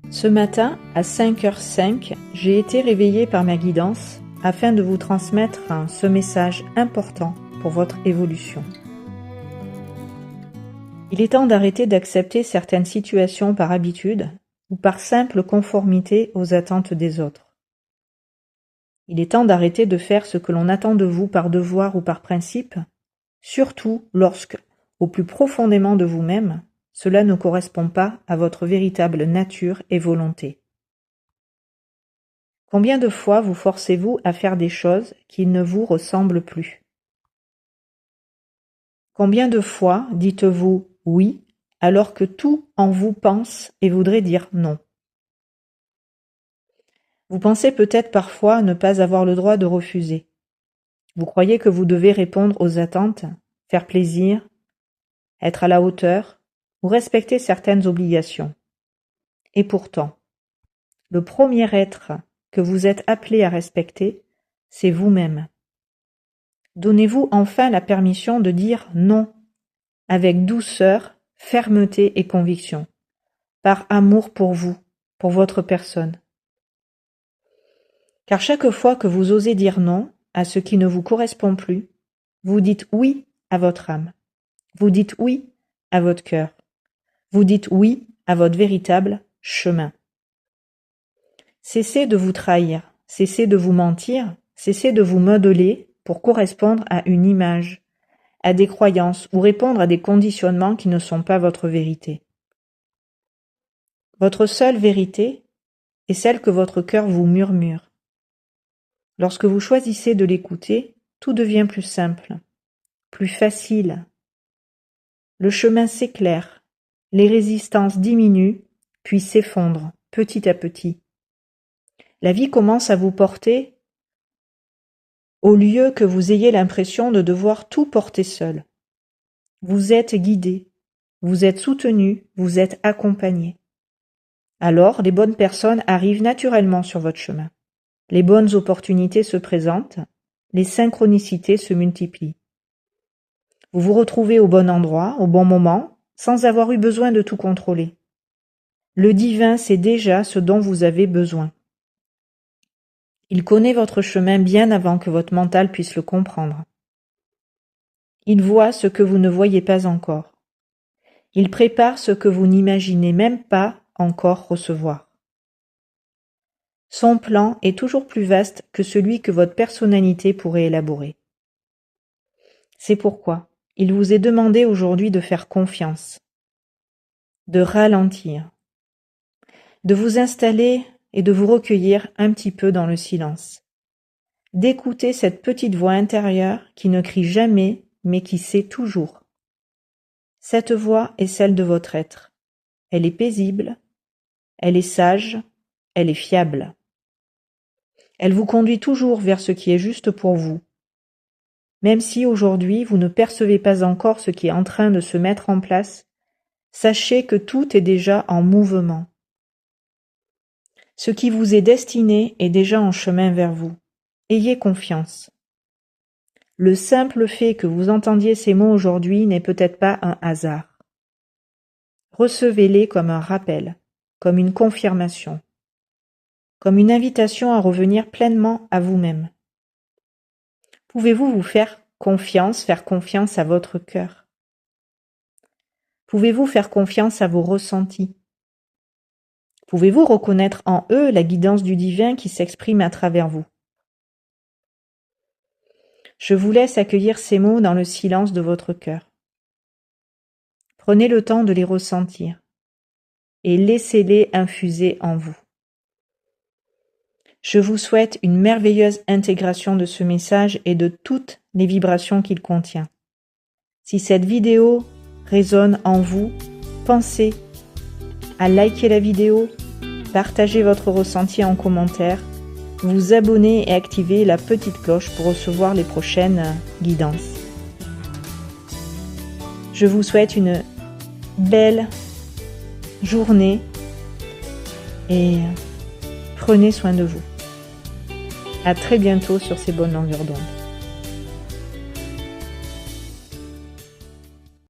Ce matin, à 5h05, j'ai été réveillée par ma guidance afin de vous transmettre ce message important pour votre évolution. Il est temps d'arrêter d'accepter certaines situations par habitude ou par simple conformité aux attentes des autres. Il est temps d'arrêter de faire ce que l'on attend de vous par devoir ou par principe, surtout lorsque, au plus profondément de vous-même, cela ne correspond pas à votre véritable nature et volonté. Combien de fois vous forcez-vous à faire des choses qui ne vous ressemblent plus? Combien de fois dites-vous oui alors que tout en vous pense et voudrait dire non? Vous pensez peut-être parfois ne pas avoir le droit de refuser. Vous croyez que vous devez répondre aux attentes, faire plaisir, être à la hauteur ou respecter certaines obligations. Et pourtant, le premier être que vous êtes appelé à respecter, c'est vous-même. Donnez-vous enfin la permission de dire non, avec douceur, fermeté et conviction, par amour pour vous, pour votre personne. Car chaque fois que vous osez dire non à ce qui ne vous correspond plus, vous dites oui à votre âme, vous dites oui à votre cœur, vous dites oui à votre véritable chemin. Cessez de vous trahir, cessez de vous mentir, cessez de vous modeler pour correspondre à une image, à des croyances ou répondre à des conditionnements qui ne sont pas votre vérité. Votre seule vérité est celle que votre cœur vous murmure. Lorsque vous choisissez de l'écouter, tout devient plus simple, plus facile. Le chemin s'éclaire, les résistances diminuent, puis s'effondrent petit à petit. La vie commence à vous porter au lieu que vous ayez l'impression de devoir tout porter seul. Vous êtes guidé, vous êtes soutenu, vous êtes accompagné. Alors, les bonnes personnes arrivent naturellement sur votre chemin. Les bonnes opportunités se présentent, les synchronicités se multiplient. Vous vous retrouvez au bon endroit, au bon moment, sans avoir eu besoin de tout contrôler. Le divin sait déjà ce dont vous avez besoin. Il connaît votre chemin bien avant que votre mental puisse le comprendre. Il voit ce que vous ne voyez pas encore. Il prépare ce que vous n'imaginez même pas encore recevoir. Son plan est toujours plus vaste que celui que votre personnalité pourrait élaborer. C'est pourquoi il vous est demandé aujourd'hui de faire confiance, de ralentir, de vous installer et de vous recueillir un petit peu dans le silence, d'écouter cette petite voix intérieure qui ne crie jamais mais qui sait toujours. Cette voix est celle de votre être. Elle est paisible, elle est sage, elle est fiable. Elle vous conduit toujours vers ce qui est juste pour vous. Même si aujourd'hui vous ne percevez pas encore ce qui est en train de se mettre en place, sachez que tout est déjà en mouvement. Ce qui vous est destiné est déjà en chemin vers vous. Ayez confiance. Le simple fait que vous entendiez ces mots aujourd'hui n'est peut-être pas un hasard. Recevez-les comme un rappel, comme une confirmation, comme une invitation à revenir pleinement à vous-même. Pouvez-vous vous faire confiance à votre cœur? Pouvez-vous faire confiance à vos ressentis? Pouvez-vous reconnaître en eux la guidance du divin qui s'exprime à travers vous? Je vous laisse accueillir ces mots dans le silence de votre cœur. Prenez le temps de les ressentir et laissez-les infuser en vous. Je vous souhaite une merveilleuse intégration de ce message et de toutes les vibrations qu'il contient. Si cette vidéo résonne en vous, pensez à liker la vidéo, partager votre ressenti en commentaire, vous abonner et activer la petite cloche pour recevoir les prochaines guidances. Je vous souhaite une belle journée et prenez soin de vous. À très bientôt sur ces bonnes longueurs d'onde.